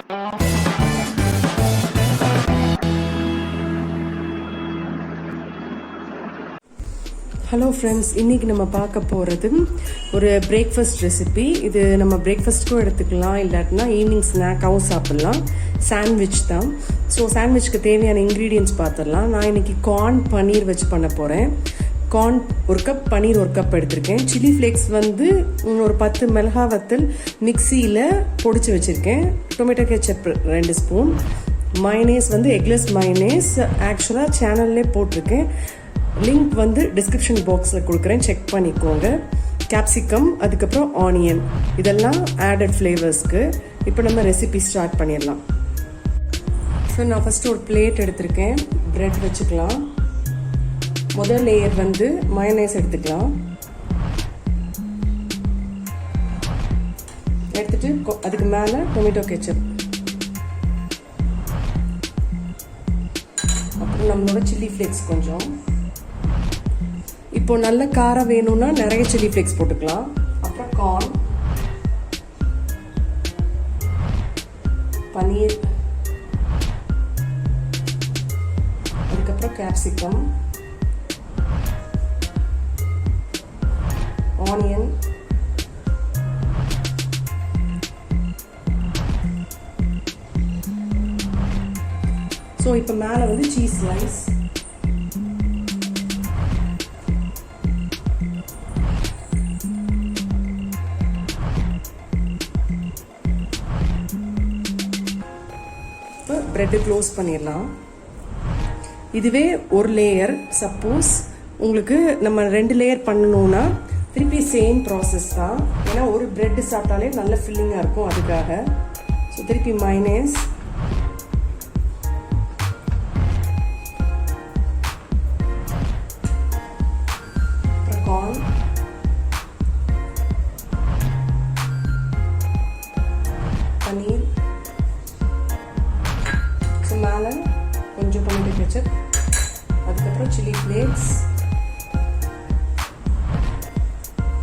Hello friends, இன்றைக்கி நம்ம பார்க்க போகிறது ஒரு பிரேக்ஃபாஸ்ட் ரெசிபி. இது நம்ம பிரேக்ஃபாஸ்ட்டுக்கும் எடுத்துக்கலாம், இல்லாட்டினா ஈவினிங் ஸ்நாக்காகவும் சாப்பிட்லாம். சாண்ட்விச் தான். ஸோ சாண்ட்விச்சுக்கு தேவையான இன்க்ரீடியன்ட்ஸ் பார்த்துடலாம். நான் இன்றைக்கி கார்ன் பன்னீர் வச்சு பண்ண போகிறேன். கார்ன் ஒரு கப், பன்னீர் ஒரு கப் எடுத்திருக்கேன். சில்லி ஃப்ளேக்ஸ் வந்து ஒரு 10 மிளகா வத்தல் மிக்சியில் பொடிச்சு வச்சுருக்கேன். Tomato ketchup 2 spoon. மயோனைஸ் வந்து எக்லெஸ் மயோனைஸ் ஆக்சுவலாக சேனல்லே போட்டிருக்கேன். லிங்க் வந்து டிஸ்கிரிப்ஷன் பாக்ஸில் கொடுக்குறேன், செக் பண்ணிக்கோங்க. கேப்சிகம், அதுக்கப்புறம் ஆனியன், இதெல்லாம் ஆடட் ஃப்ளேவர்ஸ்க்கு. இப்போ நம்ம ரெசிபி ஸ்டார்ட் பண்ணிடலாம். ஸோ நான் ஃபஸ்ட்டு ஒரு பிளேட் எடுத்திருக்கேன். ப்ரெட் வச்சுக்கலாம். முதல் லேயர் வந்து மயோனைஸ் எடுத்துக்கலாம். எடுத்துட்டு அதுக்கு மேலே டொமேட்டோ கெச்சப், அப்புறம் நம்மளோட சில்லி ஃப்ளேக்ஸ் கொஞ்சம். இப்போ நல்ல காரம் வேணும்னா நிறைய சில்லி ஃப்ளேக்ஸ் போட்டுக்கலாம். அப்புறம் கார்ன், பன்னீர், அதுக்கப்புறம் கேப்சிகம், ஆனியன், ஸோ இப்போ மேலே வந்து சீஸ் ஸ்லைஸ், ப்ரெட்டு க்ளோஸ் பண்ணிடலாம். இதுவே ஒரு லேயர். சப்போஸ் உங்களுக்கு நம்ம 2 லேயர் பண்ணணும்னா திருப்பி சேம் ப்ராசஸ் தான். ஏன்னா ஒரு ப்ரெட்டு சாப்பிட்டாலே நல்ல ஃபில்லிங்காக இருக்கும், அதுக்காக. ஸோ திருப்பி மயோனைஸ், அப்புறம் கார்ன், பன்னீர், மேலே கொஞ்சம் டொமேட்டோ கெச்சப், அதுக்கப்புறம் சில்லி ஃப்ளேக்ஸ்,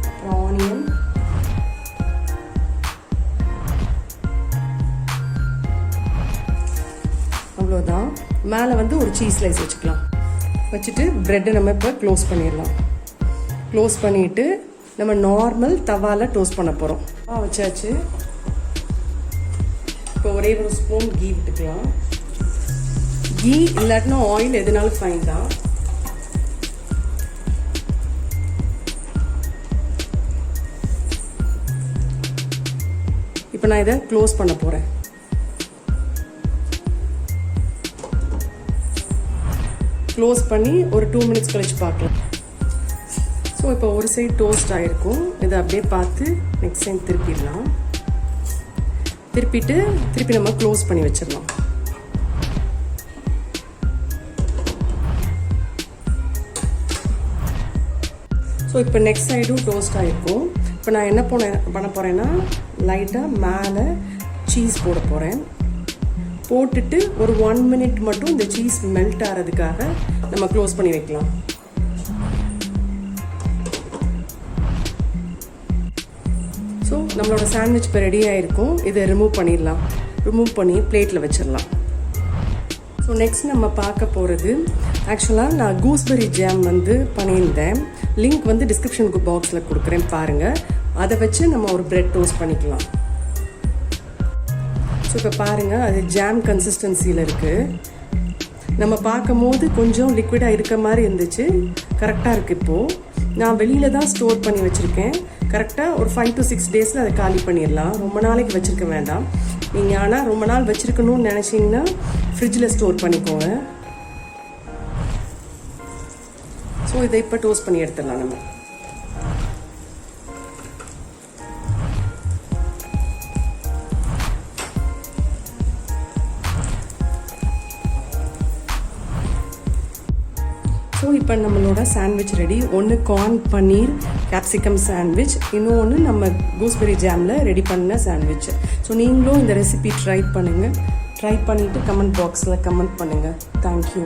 அப்புறம் ஆனியன், அவ்வளோதான். மேலே வந்து ஒரு சீஸ் ஸ்லைஸ் வச்சுக்கலாம். வச்சுட்டு ப்ரெட்டை நம்ம இப்போ க்ளோஸ் பண்ணிடலாம். க்ளோஸ் பண்ணிவிட்டு நம்ம நார்மல் தவாவில் டோஸ்ட் பண்ண போகிறோம். வச்சாச்சு. இப்போ ஒரே ஒரு ஸ்பூன் கீ விட்டுக்கலாம். கீ இல்லாட்டினா ஆயில், எதுனாலும் ஃபைன் தான். இப்போ நான் இதை க்ளோஸ் பண்ண போகிறேன். க்ளோஸ் பண்ணி ஒரு 2 மினிட்ஸ் கழிச்சு பார்க்கலாம். ஸோ இப்போ ஒரு சைடு டோஸ்ட் ஆகிருக்கும். இதை அப்படியே பார்த்து நெக்ஸ்ட் சைடு திருப்பிடலாம். திருப்பிட்டு திருப்பி நம்ம க்ளோஸ் பண்ணி வச்சிடலாம். ஸோ இப்போ நெக்ஸ்ட் சைடும் டோஸ்ட் ஆகிருக்கும். இப்போ நான் என்ன பண்ண போகிறேன்னா லைட்டாக மேலே சீஸ் போட போகிறேன். போட்டுட்டு ஒரு 1 மினிட் மட்டும் இந்த சீஸ் மெல்ட் ஆகிறதுக்காக நம்ம க்ளோஸ் பண்ணி வைக்கலாம். ஸோ நம்மளோட சாண்ட்விச் இப்போ ரெடி ஆகிருக்கும். இதை ரிமூவ் பண்ணிடலாம். ரிமூவ் பண்ணி பிளேட்டில் வச்சிடலாம். ஸோ நெக்ஸ்ட் நம்ம பார்க்க போகிறது, ஆக்சுவலாக நான் கூஸ்பெரி ஜாம் வந்து பண்ணியிருந்தேன். லிங்க் வந்து டிஸ்கிரிப்ஷன் பாக்ஸில் கொடுக்குறேன், பாருங்கள். அதை வச்சு நம்ம ஒரு ப்ரெட் டோஸ்ட் பண்ணிக்கலாம். ஸோ இப்போ பாருங்கள், அது ஜாம் கன்சிஸ்டன்சியில் இருக்குது. நம்ம பார்க்கும் போது கொஞ்சம் லிக்விடாக இருக்க மாதிரி இருந்துச்சு. கரெக்டாக இருக்குது. இப்போது நான் வெளியில் தான் ஸ்டோர் பண்ணி வச்சுருக்கேன். கரெக்டாக ஒரு 5 to 6 டேஸில் அதை காலி பண்ணிடலாம். ரொம்ப நாளைக்கு வச்சுருக்க வேண்டாம். நீங்கள் ஆனால் ரொம்ப நாள் வச்சுருக்கணும்னு நினச்சிங்கன்னா ஃப்ரிட்ஜில் ஸ்டோர் பண்ணிக்கோங்க. ஸோ இதை இப்போ டோஸ்ட் பண்ணி எடுத்துடலாம் நம்ம. ஸோ இப்போ நம்மளோட சாண்ட்விச் ரெடி. ஒன்று கார்ன் பன்னீர் கேப்சிகம் சாண்ட்விச், இன்னொன்று நம்ம கூஸ்பெரி ஜாமில் ரெடி பண்ண சாண்ட்விச். ஸோ நீங்களும் இந்த ரெசிபி ட்ரை பண்ணுங்கள். ட்ரை பண்ணிவிட்டு கமெண்ட் பாக்ஸில் கமெண்ட் பண்ணுங்கள். தேங்க்யூ.